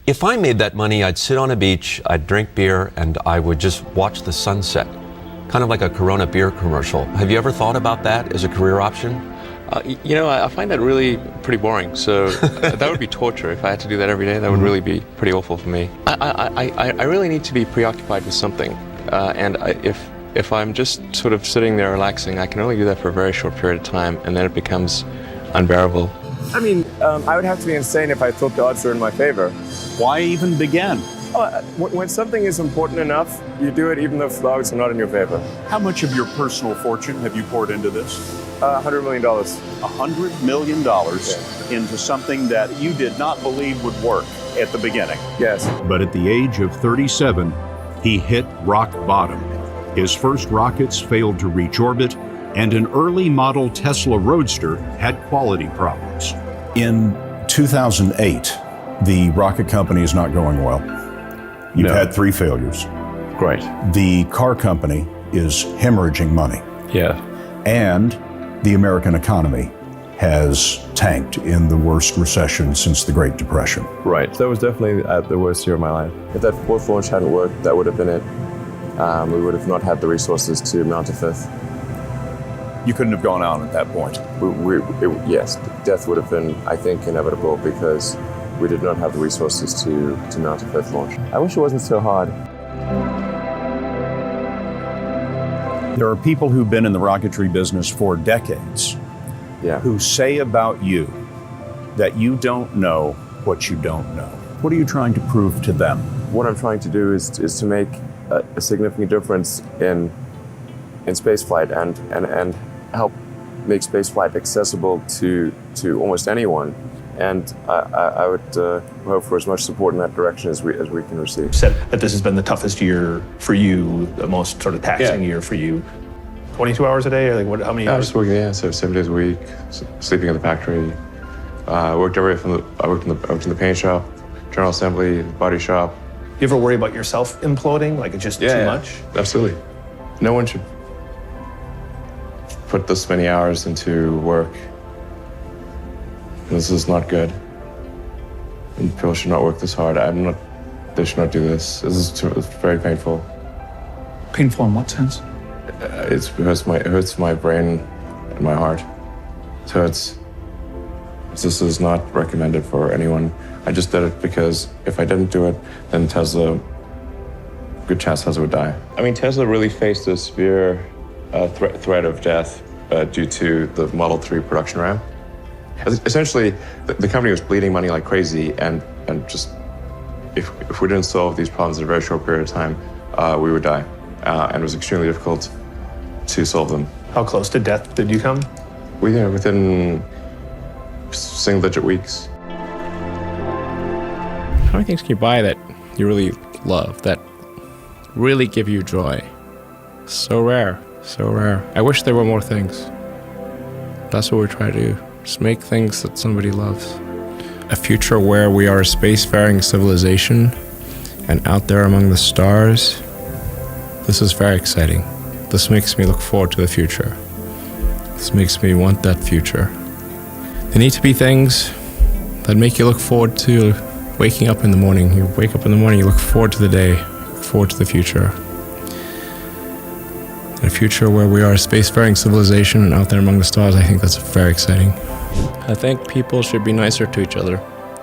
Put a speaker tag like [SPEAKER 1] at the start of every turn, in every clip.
[SPEAKER 1] If I made that money, I'd sit on a beach, I'd drink beer, and I would just watch the sunset. Kind of like a Corona beer commercial. Have you ever thought about that as a career option?
[SPEAKER 2] You know, I find that really pretty boring. So that would be torture. If I had to do that every day, that would really be pretty awful for me. I really need to be preoccupied with something. If I'm just sort of sitting there relaxing, I can only do that for a very short period of time, and then it becomes unbearable.
[SPEAKER 3] I mean, I would have to be insane if I thought the odds were in my favor.
[SPEAKER 4] Why even begin?
[SPEAKER 3] When something is important enough, you do it even though the odds are not in your favor.
[SPEAKER 4] How much of your personal fortune have you poured into this?
[SPEAKER 3] $100 million.
[SPEAKER 4] $100 million into something that you did not believe would work at the beginning.
[SPEAKER 3] Yes.
[SPEAKER 4] But at the age of 37, he hit rock bottom. His first rockets failed to reach orbit, and an early model Tesla Roadster had quality problems.
[SPEAKER 5] In 2008, the rocket company is not going well. You've had 3 failures.
[SPEAKER 6] Great.
[SPEAKER 5] The car company is hemorrhaging money.
[SPEAKER 6] Yeah.
[SPEAKER 5] And the American economy has tanked in the worst recession since the Great Depression.
[SPEAKER 6] Right.
[SPEAKER 3] That was definitely the worst year of my life. If that 4th launch hadn't worked, that would have been it. We would have not had the resources to mount a 5th.
[SPEAKER 5] You couldn't have gone on at that point.
[SPEAKER 3] Yes, death would have been, I think, inevitable because we did not have the resources to mount a 5th launch. I wish it wasn't so hard.
[SPEAKER 5] There are people who've been in the rocketry business for decades who say about you that you don't know what you don't know. What are you trying to prove to them?
[SPEAKER 3] What I'm trying to do is to make a significant difference in spaceflight and help make spaceflight accessible to almost anyone. And I would hope for as much support in that direction as we can receive.
[SPEAKER 7] Said that this has been the toughest year for you, the most sort of taxing year for you. 22 hours a day, or like what? How many hours?
[SPEAKER 2] I was working, so 7 days a week, sleeping in the factory. I worked everywhere from I worked in the paint shop, general assembly, body shop.
[SPEAKER 7] You ever worry about yourself imploding? Like it's just too much?
[SPEAKER 2] Absolutely. No one should put this many hours into work. This is not good. And people should not work this hard. They should not do this. It's very painful.
[SPEAKER 6] Painful in what sense?
[SPEAKER 2] It hurts my brain and my heart. So this is not recommended for anyone. I just did it because if I didn't do it, then Tesla, good chance Tesla would die. I mean, Tesla really faced a severe threat of death due to the Model 3 production ramp. Essentially, the company was bleeding money like crazy, and just if we didn't solve these problems in a very short period of time, we would die. And it was extremely difficult to solve them.
[SPEAKER 7] How close to death did you come?
[SPEAKER 2] Within single-digit weeks.
[SPEAKER 8] How many things can you buy that you really love, that really give you joy? So rare, so rare. I wish there were more things. That's what we try to do. Just make things that somebody loves. A future where we are a spacefaring civilization and out there among the stars. This is very exciting. This makes me look forward to the future. This makes me want that future. There need to be things that make you look forward to waking up in the morning. You wake up in the morning, you look forward to the day, look forward to the future. In a future where we are a spacefaring civilization and out there among the stars, I think that's very exciting. I think people should be nicer to each other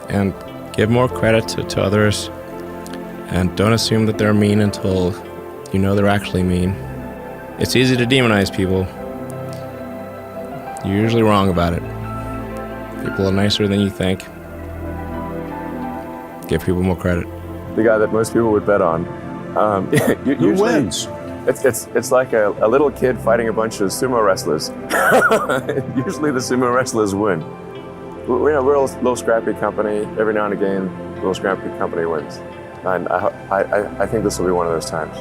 [SPEAKER 8] and give more credit to others, and don't assume that they're mean until you know they're actually mean. It's easy to demonize people. You're usually wrong about it. People are nicer than you think. Give people more credit.
[SPEAKER 3] The guy that most people would bet on.
[SPEAKER 5] Who wins?
[SPEAKER 3] It's like a little kid fighting a bunch of sumo wrestlers. Usually the sumo wrestlers win. We're a little scrappy company. Every now and again, a little scrappy company wins. And I think this will be one of those times.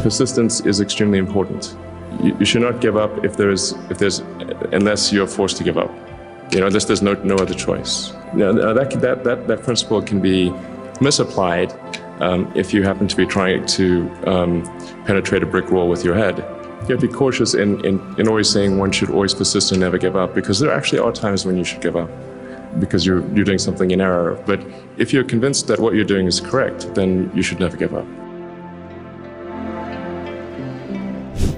[SPEAKER 3] Persistence is extremely important. You should not give up unless you're forced to give up. Unless there's no other choice. That principle can be misapplied if you happen to be trying to penetrate a brick wall with your head. You have to be cautious in always saying one should always persist and never give up, because there actually are times when you should give up. because you're doing something in error. But if you're convinced that what you're doing is correct, then you should never give up.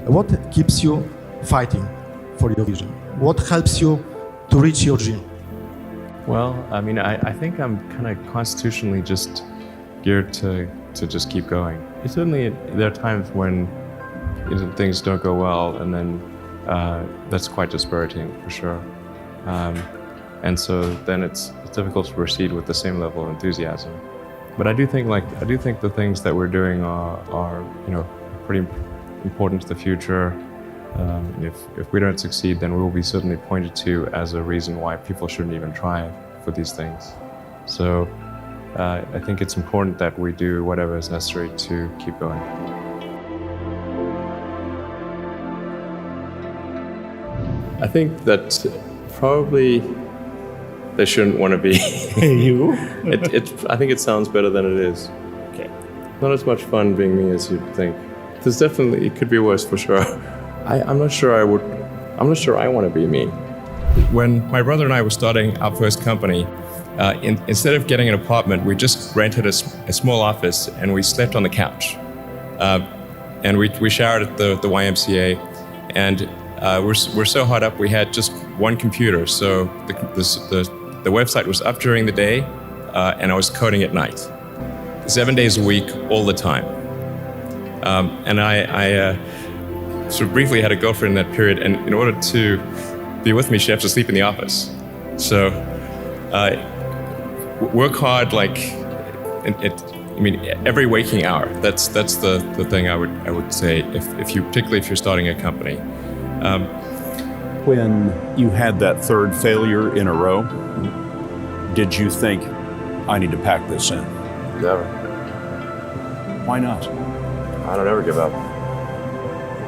[SPEAKER 9] What keeps you fighting for your vision? What helps you to reach your dream?
[SPEAKER 3] Well, I mean, I think I'm kind of constitutionally just geared to just keep going. Certainly, there are times when things don't go well, and then that's quite dispiriting for sure. And so then it's difficult to proceed with the same level of enthusiasm. But I do think the things that we're doing are pretty important to the future. If we don't succeed, then we will be certainly pointed to as a reason why people shouldn't even try for these things. So I think it's important that we do whatever is necessary to keep going. I think that probably they shouldn't want to be.
[SPEAKER 7] You?
[SPEAKER 3] I think it sounds better than it is.
[SPEAKER 7] Okay.
[SPEAKER 3] Not as much fun being me as you'd think. There's definitely, it could be worse for sure. I'm not sure I want to be me. When my brother and I were starting our first company, instead of getting an apartment, we just rented a small office and we slept on the couch. And we showered at the YMCA, and we're so hot up we had just one computer. So the website was up during the day, and I was coding at night, 7 days a week, all the time. And I sort of briefly had a girlfriend in that period, and in order to be with me, she had to sleep in the office. So work hard, like every waking hour. That's the thing I would say particularly if you're starting a company.
[SPEAKER 5] When you had that third failure in a row, did you think, I need to pack this in?
[SPEAKER 2] Never.
[SPEAKER 5] Why not?
[SPEAKER 2] I don't ever give up.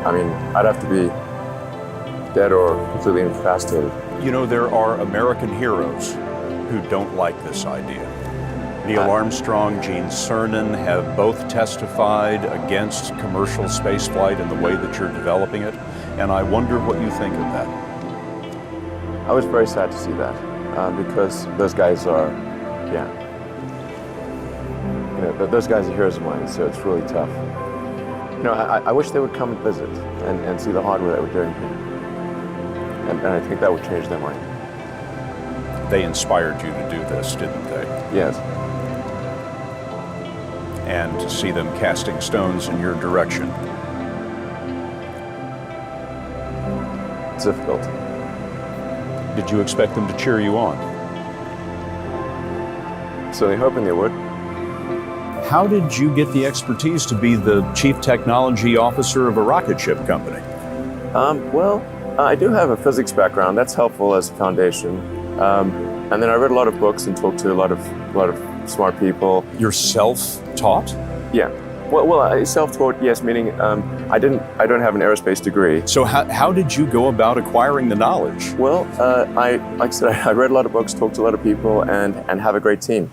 [SPEAKER 2] I mean, I'd have to be dead or completely incapacitated.
[SPEAKER 5] You know, there are American heroes who don't like this idea. Neil Armstrong, Gene Cernan have both testified against commercial spaceflight and the way that you're developing it, and I wonder what you think of that.
[SPEAKER 2] I was very sad to see that because those guys are, those guys are heroes of mine, so it's really tough. I wish they would come and visit and see the hardware that we're doing here. And I think that would change their mind.
[SPEAKER 5] They inspired you to do this, didn't they?
[SPEAKER 2] Yes.
[SPEAKER 5] And to see them casting stones in your direction.
[SPEAKER 2] It's difficult.
[SPEAKER 5] Did you expect them to cheer you on?
[SPEAKER 2] Certainly hoping they would.
[SPEAKER 5] How did you get the expertise to be the chief technology officer of a rocket ship company?
[SPEAKER 2] I do have a physics background. That's helpful as a foundation. And then I read a lot of books and talked to a lot of smart people.
[SPEAKER 5] You're self-taught?
[SPEAKER 2] Yeah. Well, self-taught, yes, meaning I don't have an aerospace degree.
[SPEAKER 5] So how did you go about acquiring the knowledge?
[SPEAKER 2] Well, like I said, I read a lot of books, talked to a lot of people, and have a great team.